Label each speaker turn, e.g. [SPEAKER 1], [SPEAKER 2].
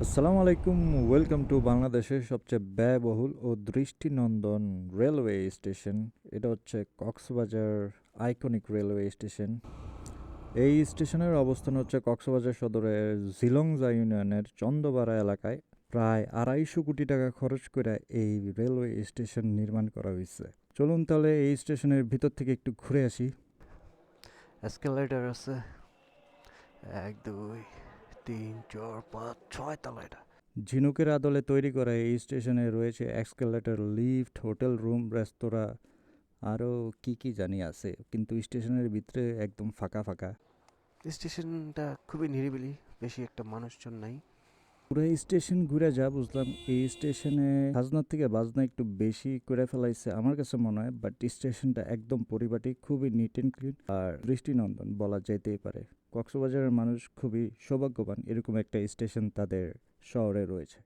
[SPEAKER 1] আসসালামু আলাইকুম। Welcome to বাংলাদেশের সবচেয়ে ব্যয়বহুল ও দৃষ্টিনন্দন রেলওয়ে স্টেশন। এটা হচ্ছে কক্সবাজার আইকনিক রেলওয়ে স্টেশন। এই স্টেশনের অবস্থান হচ্ছে কক্সবাজার সদরের ঝিলংজা ইউনিয়নের চন্দপাড়া এলাকায়। প্রায় 250 টাকা খরচ করে এই রেলওয়ে স্টেশন নির্মাণ করা হয়েছে। চলুন তাহলে এই স্টেশনের ভিতর থেকে একটু ঘুরে আসি।
[SPEAKER 2] এসকেলেটর আছে 1 2 3 4 5 6 তলা এটা।
[SPEAKER 1] ঝিনুকের আদলে তৈরি করা এই স্টেশনে রয়েছে এক্সকেলেটর, লিফট, হোটেল রুম, রেস্তোরাঁ, আরও কি কি জানি আছে, কিন্তু স্টেশনের ভিতরে একদম ফাঁকা ফাঁকা।
[SPEAKER 2] স্টেশনটা খুবই নিরিবিলি, বেশি একটা মানুষজন নাই।
[SPEAKER 1] পুরো স্টেশন ঘুরে যা বুঝলাম, এই স্টেশনে খাজনার থেকে বাজনা একটু বেশি করে ফেলাইছে আমার কাছে মনে হয়, বাট স্টেশনটা একদম পরিপাটি, খুবই নিট অ্যান্ড ক্লিন আর দৃষ্টিনন্দন বলা যেতেই পারে। কক্সবাজারের মানুষ খুবই সৌভাগ্যবান এরকম একটা স্টেশন তাদের শহরে রয়েছে।